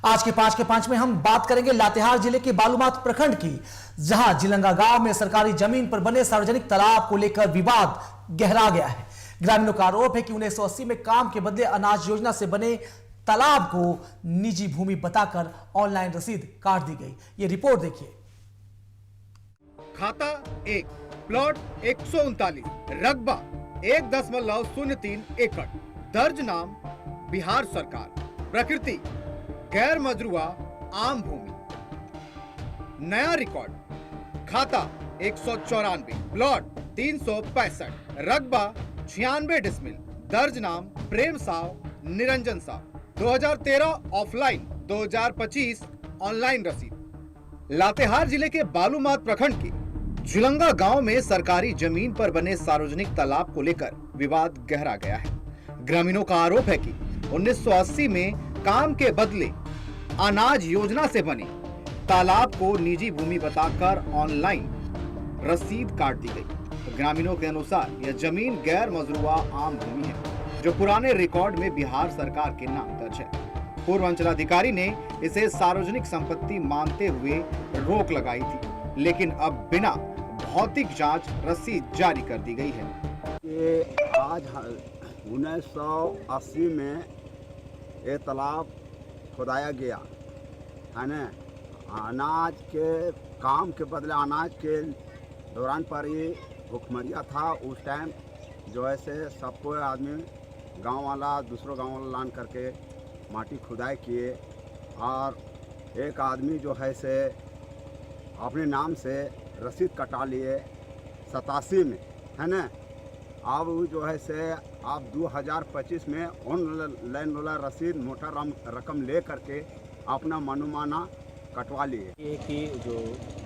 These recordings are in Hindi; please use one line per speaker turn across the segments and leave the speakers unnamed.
आज के पांच में हम बात करेंगे लातेहार जिले के बालूमाथ प्रखंड की, जहां जिलंगा गांव में सरकारी जमीन पर बने सार्वजनिक तालाब को लेकर विवाद गहरा गया है। ग्रामीणों का आरोप है कि 1980 में काम के बदले अनाज योजना से बने तालाब को निजी भूमि बताकर ऑनलाइन रसीद काट दी गई। ये रिपोर्ट देखिए।
खाता 1, प्लॉट 139, रकबा 1.03 एकड़, दर्ज नाम बिहार सरकार, प्रकृति गैर मजरूआ आम भूमि। नया रिकॉर्ड खाता 194, प्लॉट 365, रकबा 96 डिसमिल, दर्ज नाम प्रेम साव निरंजन साव, 2013 ऑफलाइन, 2025 ऑनलाइन रसीद। लातेहार जिले के बालूमाथ प्रखंड के झुलंगा गांव में सरकारी जमीन पर बने सार्वजनिक तालाब को लेकर विवाद गहरा गया है। ग्रामीणों का आरोप है कि 1980 में काम के बदले अनाज योजना से बने तालाब को निजी भूमि बताकर ऑनलाइन रसीद काट दी गई। ग्रामीणों के अनुसार यह जमीन गैर मजरूआ आम भूमि है, जो पुराने रिकॉर्ड में बिहार सरकार के नाम दर्ज है। पूर्व अंचलाधिकारी ने इसे सार्वजनिक संपत्ति मानते हुए रोक लगाई थी, लेकिन अब बिना भौतिक जांच रसीद जारी कर दी गई है।
ये आज 1980 में ये तालाब खुदाया गया है ना। अनाज के काम के बदले अनाज के दौरान पर ये भुखमरिया था। उस टाइम जो है से सबको आदमी गांव वाला दूसरों गांव वाला लान करके माटी खुदाई किए, और एक आदमी जो है से अपने नाम से रसीद कटा लिए 87 में, है ना। अब जो है से आप 2025 में ऑनलाइन वाला रसीद मोटा रकम ले करके अपना मनमाना कटवा लिए।
ये कि जो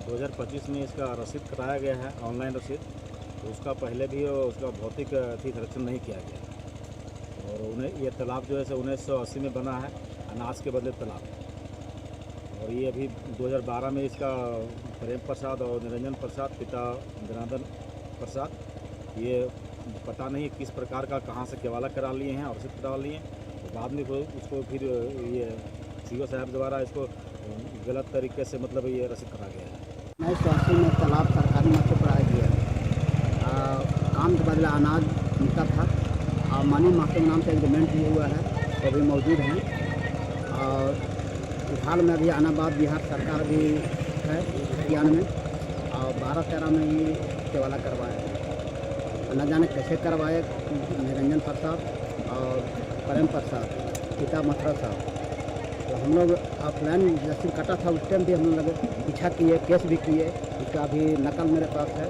2025 में इसका रसीद कटाया गया है ऑनलाइन रसीद, तो उसका पहले भी उसका भौतिक संरक्षण नहीं किया गया। और ये तालाब जो है 1980 में बना है अनाज के बदले तालाब, और ये अभी 2012 में इसका प्रेम प्रसाद और निरंजन प्रसाद पिता जनार्दन प्रसाद, ये पता नहीं किस प्रकार का कहाँ से केवाला करा लिए हैं और रसीद करा लिए हैं। तो बाद में उसको फिर ये सीओ साहब द्वारा इसको गलत तरीके से मतलब ये रसीद करा गया है।
1980 में तालाब सरकारी मत से कराया गया। काम के बदले अनाज मिलता था, और मनी मास्टर के नाम से एग्रीमेंट भी हुआ है, वो भी मौजूद हैं। और हाल में अभी अनाबाद बिहार सरकार भी है अभियान में, और 12-13 में ये केवाला करवाया। न जाने कैसे करवाए निरंजन प्रसाद और प्रेम प्रसाद पिता मथुरा साहब। तो हम लोग ऑफलाइन रसीद कटा था, उस टाइम भी हम लोग पीछा किए, केस भी किए। उसका भी नकल मेरे पास है।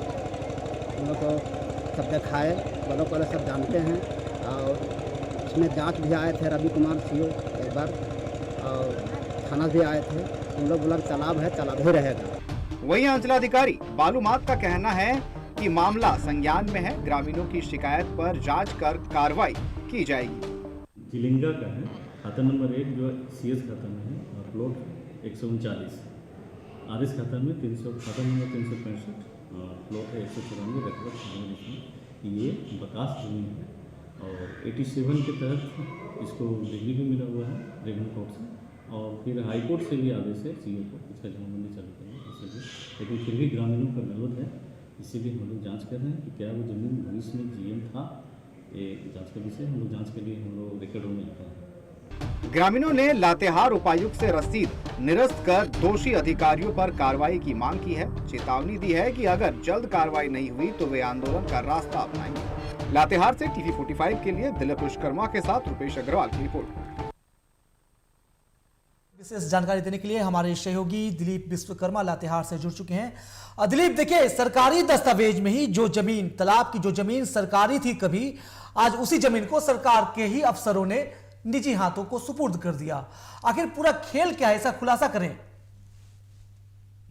हम लोग को सब दिखाए, वालों को सब जानते हैं। और उसमें जांच भी आए थे रवि कुमार सीओ एक बार, और थाना भी आए थे। हम लोग बोला तालाब है, तालाब ही रहेगा।
वहीं अंचलाधिकारी बालूमाथ का कहना है कि मामला संज्ञान में है। ग्रामीणों की शिकायत पर जांच कर कार्रवाई की जाएगी।
जिलिंगा का है, खाता नंबर 1 जो CS खाता में है, और प्लॉट 139, आदेश खाता में 300, खाता नंबर 365, प्लॉट 194, रकबा 96। ये बकास जमीन है, और 87 के तहत इसको डिग्री भी मिला हुआ है रेवेन्यू कोर्ट से, और फिर हाई कोर्ट से भी आदेश है CO को इसका जमाबंदी चालू करना इससे भी। लेकिन फिर भी ग्रामीणों का विरोध है, इसीलिए हम लोग जांच कर रहे हैं कि क्या वो जमीन भविष्य में GM था। ये जांच का विषय हम लोग जांच के लिए हम लोग रिकॉर्डों में लिखा है।
ग्रामीणों ने लातेहार उपायुक्त से रसीद निरस्त कर दोषी अधिकारियों पर कार्रवाई की मांग की है। चेतावनी दी है कि अगर जल्द कार्रवाई नहीं हुई तो वे आंदोलन का रास्ता अपनाएंगे। लातेहार से TV 45 के लिए दिलीप विश्वकर्मा के साथ रुपेश अग्रवाल की रिपोर्ट।
विशेष जानकारी देने के लिए हमारे सहयोगी दिलीप विश्वकर्मा लातेहार से जुड़ चुके हैं। दिलीप, देखिए, सरकारी दस्तावेज में ही जो जमीन, तालाब की जो जमीन सरकारी थी कभी, आज उसी जमीन को सरकार के ही अफसरों ने निजी हाथों को सुपुर्द कर दिया। आखिर पूरा खेल क्या है, ऐसा खुलासा करें।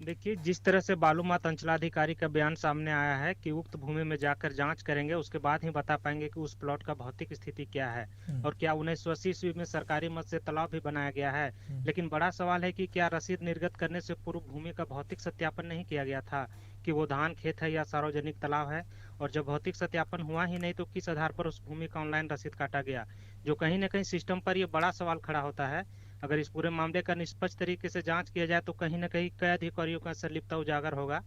देखिए, जिस तरह से बालूमाथ अंचलाधिकारी का बयान सामने आया है कि उक्त भूमि में जाकर जांच करेंगे, उसके बाद ही बता पाएंगे कि उस प्लॉट का भौतिक स्थिति क्या है और क्या 1980 ईस्वी में सरकारी मद से तालाब भी बनाया गया है। लेकिन बड़ा सवाल है कि क्या रसीद निर्गत करने से पूर्व भूमि का भौतिक सत्यापन नहीं किया गया था कि वो धान खेत है या सार्वजनिक तालाब है। और जब भौतिक सत्यापन हुआ ही नहीं तो किस आधार पर उस भूमि का ऑनलाइन रसीद काटा गया, जो कहीं ना कहीं सिस्टम पर ये बड़ा सवाल खड़ा होता है। अगर इस पूरे मामले का निष्पक्ष तरीके से जांच किया जाए तो कहीं न कहीं कई अधिकारियों का संलिप्तता उजागर होगा।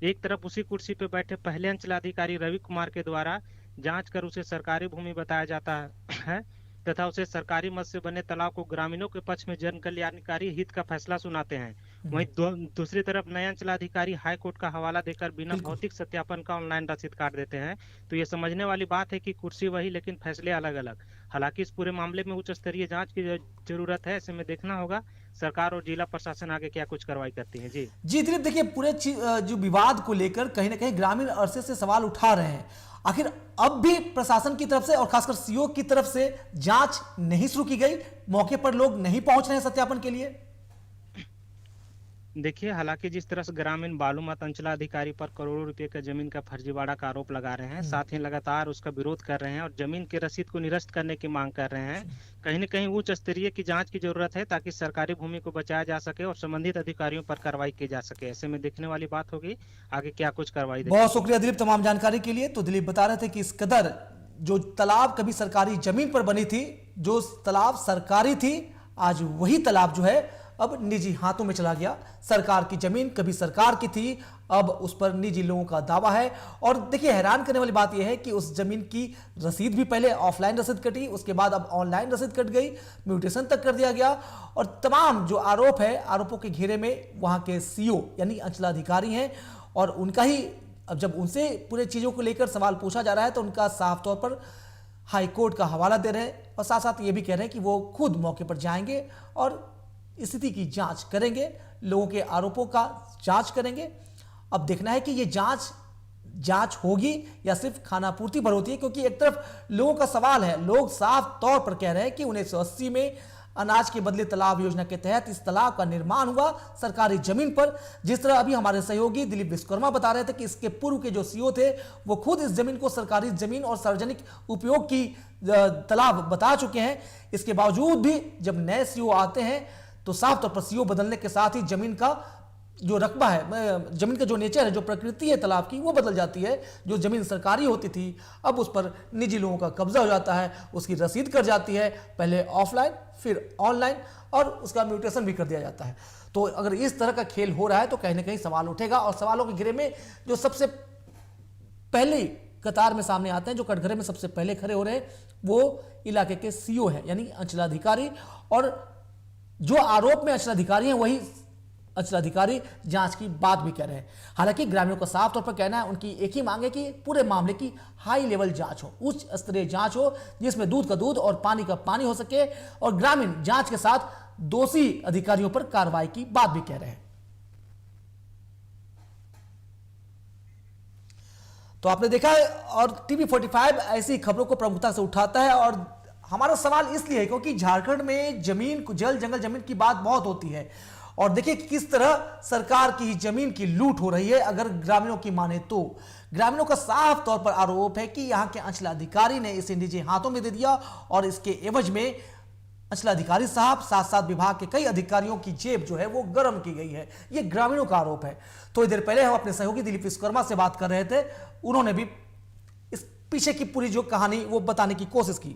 एक तरफ उसी कुर्सी पर बैठे पहले अंचलाधिकारी रवि कुमार के द्वारा जांच कर उसे सरकारी भूमि बताया जाता है तथा उसे सरकारी मद से बने तालाब को ग्रामीणों के पक्ष में जन कल्याणकारी हित का फैसला सुनाते हैं। वहीं दूसरी तरफ नए अंचलाधिकारी हाई कोर्ट का हवाला देकर बिना भौतिक सत्यापन का ऑनलाइन रसीद काट देते हैं। तो ये समझने वाली बात है कि कुर्सी वही लेकिन फैसले अलग अलग। हालांकि इस पूरे मामले में उच्च स्तरीय जांच की जरूरत है। ऐसे में देखना होगा सरकार और जिला प्रशासन आगे क्या कुछ कार्रवाई करती है।
जी दिलीप, देखिए पूरे जो विवाद को लेकर कहीं ना कहीं ग्रामीण अरसे से सवाल उठा रहे हैं। आखिर अब भी प्रशासन की तरफ से और खासकर सीओ की तरफ से जांच नहीं शुरू की गई, मौके पर लोग नहीं पहुंच रहे हैं सत्यापन के लिए।
देखिए, हालांकि जिस तरह से ग्रामीण बालूमाथ अंचलाधिकारी पर करोड़ों रुपए का जमीन का फर्जीवाड़ा का आरोप लगा रहे हैं, साथ ही लगातार उसका विरोध कर रहे हैं और जमीन के रसीद को निरस्त करने की मांग कर रहे हैं, कहीं न कहीं उच्च स्तरीय की जांच की जरूरत है ताकि सरकारी भूमि को बचाया जा सके और संबंधित अधिकारियों पर कार्रवाई की जा सके। ऐसे में देखने वाली बात होगी आगे क्या कुछ कार्रवाई।
बहुत शुक्रिया दिलीप तमाम जानकारी के लिए। तो दिलीप बता रहे थे कि इस कदर जो तालाब कभी सरकारी जमीन पर बनी थी, जो तालाब सरकारी थी, आज वही तालाब जो है अब निजी हाथों में चला गया। सरकार की जमीन कभी सरकार की थी, अब उस पर निजी लोगों का दावा है। और देखिए हैरान करने वाली बात यह है कि उस जमीन की रसीद भी पहले ऑफलाइन रसीद कटी, उसके बाद अब ऑनलाइन रसीद कट गई, म्यूटेशन तक कर दिया गया। और तमाम जो आरोप है, आरोपों के घेरे में वहां के सीओ यानी अंचलाधिकारी हैं और उनका ही, अब जब उनसे पूरे चीजों को लेकर सवाल पूछा जा रहा है तो उनका साफ तौर पर हाई कोर्ट का हवाला दे रहे हैं और साथ साथ ये भी कह रहे हैं कि वो खुद मौके पर जाएंगे और स्थिति की जांच करेंगे, लोगों के आरोपों का जांच करेंगे। अब देखना है कि ये जांच होगी या सिर्फ खानापूर्ति पर होती है, क्योंकि एक तरफ लोगों का सवाल है, लोग साफ तौर पर कह रहे हैं कि 1980 में अनाज के बदले तालाब योजना के तहत इस तालाब का निर्माण हुआ सरकारी जमीन पर। जिस तरह अभी हमारे सहयोगी दिलीप विश्वकर्मा बता रहे थे कि इसके पूर्व के जो सीओ थे वो खुद इस जमीन को सरकारी जमीन और सार्वजनिक उपयोग की तालाब बता चुके हैं। इसके बावजूद भी जब नए सीओ आते हैं तो साफ तौर पर सीओ बदलने के साथ ही जमीन का जो रकबा है, जमीन का जो नेचर है, जो प्रकृति है तालाब की, वो बदल जाती है। जो जमीन सरकारी होती थी अब उस पर निजी लोगों का कब्जा हो जाता है, उसकी रसीद कर जाती है, पहले ऑफलाइन फिर ऑनलाइन, और उसका म्यूटेशन भी कर दिया जाता है। तो अगर इस तरह का खेल हो रहा है तो कहीं ना कहीं सवाल उठेगा। और सवालों के घेरे में जो सबसे पहले कतार में सामने आते हैं, जो कटघरे में सबसे पहले खड़े हो रहे हैं, वो इलाके के सीओ है यानी अंचलाधिकारी। और जो आरोप में अंचलाधिकारी हैं वही अंचलाधिकारी जांच की बात भी कह रहे हैं। हालांकि ग्रामीणों का साफ तौर पर कहना है, उनकी एक ही मांग है कि पूरे मामले की हाई लेवल जांच हो, उच्च स्तरीय जांच हो, जिसमें दूध का दूध और पानी का पानी हो सके। और ग्रामीण जांच के साथ दोषी अधिकारियों पर कार्रवाई की बात भी कह रहे हैं। तो आपने देखा है और टीवी 45 ऐसी खबरों को प्रमुखता से उठाता है। और हमारा सवाल इसलिए है क्योंकि झारखंड में जमीन, जल जंगल जमीन की बात बहुत होती है। और देखिए किस तरह सरकार की जमीन की लूट हो रही है। अगर ग्रामीणों की माने तो ग्रामीणों का साफ तौर पर आरोप है कि यहां के अंचलाधिकारी ने इसे निजी हाथों में दे दिया और इसके एवज में अंचलाधिकारी साहब साथ साथ विभाग के कई अधिकारियों की जेब जो है वो गर्म की गई है। ये ग्रामीणों का आरोप है। थोड़ी देर पहले हम अपने सहयोगी दिलीप विश्वकर्मा से बात कर रहे थे, उन्होंने भी इस पीछे की पूरी जो कहानी वो बताने की कोशिश की।